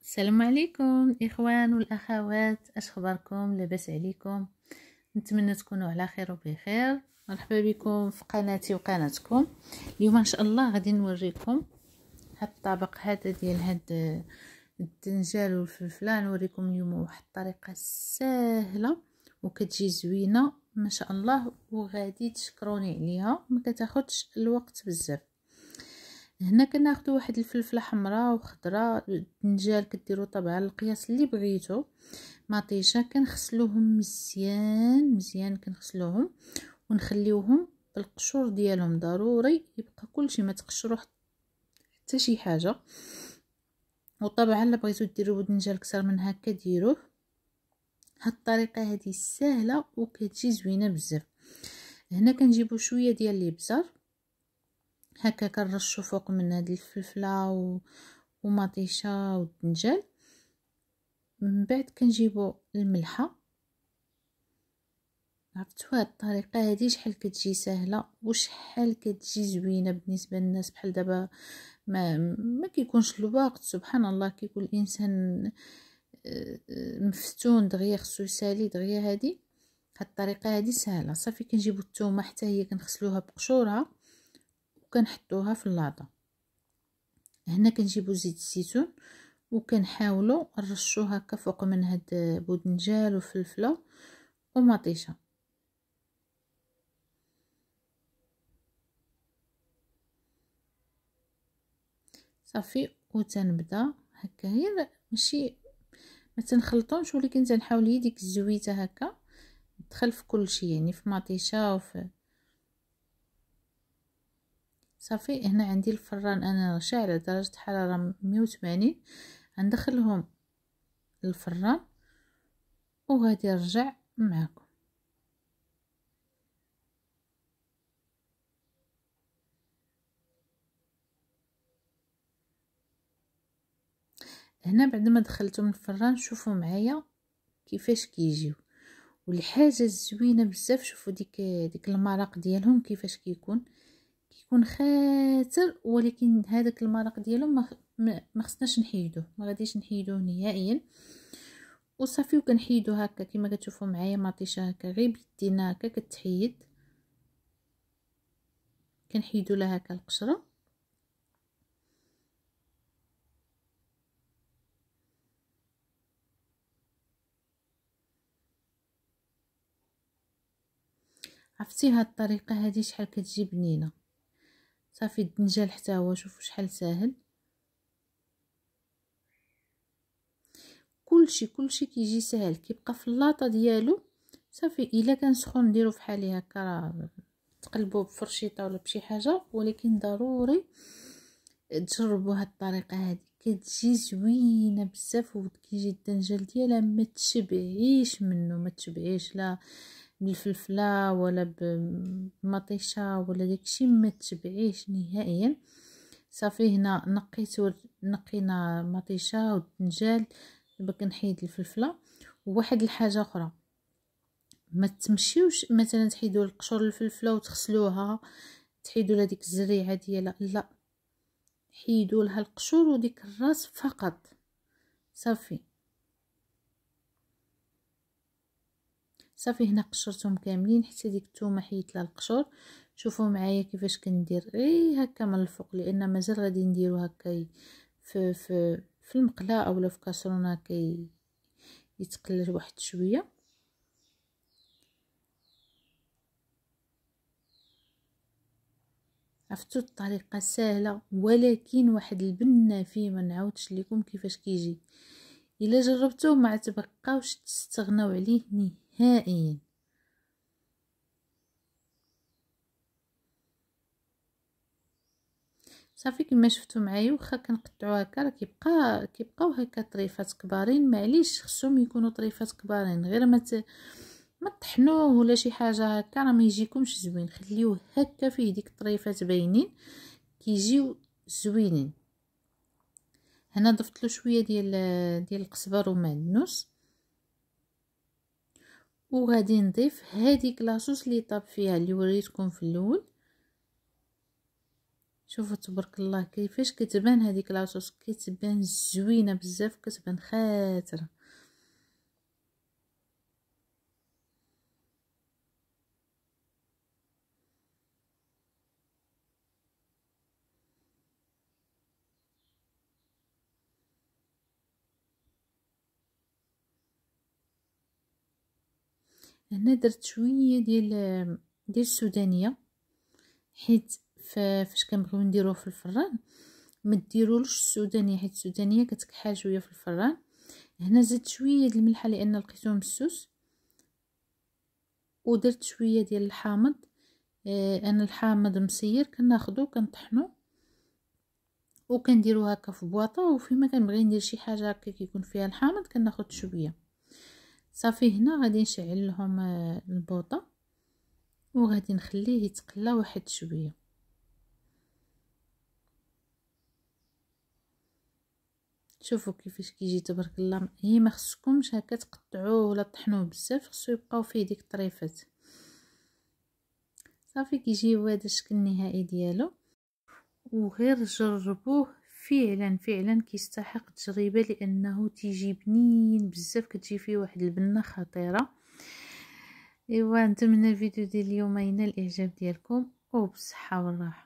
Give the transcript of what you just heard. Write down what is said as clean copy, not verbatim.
السلام عليكم الاخوان والاخوات، اش اخباركم؟ لاباس عليكم؟ نتمنى تكونوا على خير وبخير. مرحبا بكم في قناتي وقناتكم. اليوم ان شاء الله غادي نوريكم هاد الطبق هذا ديال هاد الدنجال والفلفله. نوريكم اليوم واحد الطريقه سهله وكتجي زوينه ما شاء الله، وغادي تشكروني عليها، ما كتاخذش الوقت بزاف. هنا كناخذوا واحد الفلفله حمراء وخضراء، الدنجال كديروا طبعا القياس اللي بغيتو. مطيشه كنغسلوهم مزيان كنغسلوهم ونخليوهم بالقشور ديالهم، ضروري يبقى كلشي ما تقشروا حتى شي حاجه. وطبعا الا بغيتو ديروا الدنجال اكثر من هكا ديروه. هاد الطريقه هذه سهله وكتجي زوينه بزاف. هنا كنجيبوا شويه ديال الابزار هكا كنرشوا فوق من هاد الفلفله ومطيشه والدنجال. من بعد كنجيبوا الملحه. عرفتوا هاد الطريقه هذه شحال كتجي سهله وشحال كتجي زوينه بالنسبه للناس بحال دابا ما كيكونش الوقت. سبحان الله، كيكون الانسان مفتون دغيا، خصو يسالي دغيا. هذه هاد الطريقه هذه سهله. صافي كنجيبوا الثومه حتى هي كنغسلوها بقشورها وكنحطوها في اللاطه. هنا كنجيبوا زيت الزيتون وكنحاولوا نرشوه هكا فوق من هاد بودنجال وفلفله ومطيشه. صافي وتنبدا هكا، هي ماشي ما تنخلطونش، ولكن تنحاول هي ديك الزويته هكا تدخل في كل شيء، يعني في مطيشه وفي. صافي هنا عندي الفران انا شاعل درجه حراره 180، غندخلهم للفران وغادي نرجع معكم. هنا بعد ما دخلتهم الفران شوفوا معايا كيفاش كيجيو. والحاجه الزوينه بزاف، شوفوا ديك المرق ديالهم كيفاش كيكون خاتر، ولكن هذاك المرق ديالهم ما خصناش نحيدوه، ما غاديش نحيدوه نهائيا. وصافي وكنحيدو هكا كما كتشوفوا معايا مطيشه هكا غير بيدينا هكا كتحيد، كنحيدو لها هكا القشره. عرفتي هاد الطريقه هذه شحال كتجي بنينه. صافي الدنجال حتى هو شوفوا شحال ساهل، كلشي كيجي ساهل، كيبقى في اللاطه ديالو. صافي الا كان سخون نديرو فحال هكا، راه تقلبوه بفرشيطه ولا بشي حاجه، ولكن ضروري تجربوا هاد الطريقه هذه كتجي زوينه بزاف. وكيجي الدنجال ديالها ما تشبعيش منه، ما تشبعيش لا بالفلفله ولا بمطيشه ولا داكشي، ما تشبعيش نهائيا. صافي هنا نقينا مطيشه والدنجال. دابا كنحيد الفلفله. وواحد الحاجه اخرى، ما تمشيوش مثلا تحيدوا القشور الفلفله وتغسلوها، تحيدوا لها ديك الزريعه ديالها، لا، حيدوا لها القشور وديك الراس فقط. صافي هنا قشرتهم كاملين حتى ديك الثومه حيدت لها القشور. شوفوا معايا كيفاش كندير غير هكا من الفوق، لان مازال غادي نديرو هكا في المقله اولا في كاسرونه هكا يتقلل واحد شويه. عرفتوا الطريقه سهله، ولكن واحد البنه فيه ما نعاودش لكم كيفاش كيجي. الا جربتوه ما تبقاوش تستغناو عليه نهائيا. صافي كما شفتوا معايا، واخا كنقطعوا هكا راه كيبقاو هكا طريفات كبارين. معليش خصهم يكونوا طريفات كبارين، غير ما طحنوه ولا شي حاجه هكا راه ما يجيكمش زوين. خليوه هكا فيه ديك الطريفات باينين كيجيو زوينين. هنا ضفت له شويه ديال القزبر ومعدنوس، وغادي نضيف هذيك لاصوص اللي طاب فيها اللي وريتكم في الاول. شوفوا تبارك الله كيفاش كتبان هذيك لاصوص، كتبان زوينه بزاف، كتبان خاطره. هنا درت شويه ديال السودانيه، حيت فاش كنبغيو نديروه في الفران ما ديرولوش السودانيه، حيت السودانيه كتكحل شويه في الفران. هنا زدت شويه ديال الملحه لان لقيتو مسوس، ودرت شويه ديال الحامض. انا الحامض مصير كناخدو كنطحنو وكنديرو هكا في بواطه، وفيما كنبغي ندير شي حاجه هكا كيكون فيها الحامض كناخد شويه. صافي هنا غادي نشعل لهم البوطه وغادي نخليه يتقلى واحد شويه. شوفوا كيفاش كيجي تبارك الله. هي ما خصكمش هكا تقطعوه ولا تطحنوه بزاف، خصو يبقاو فيه ديك الطريفات. صافي كيجي هذا الشكل النهائي ديالو، وغير جربوه فعلا فعلا كيستحق التجربه، لانه تيجي بنين بزاف، كتجي فيه واحد البنه خطيره. ايوا نتمنى الفيديو ديال اليوم ينال الاعجاب ديالكم، وبالصحه والراحه.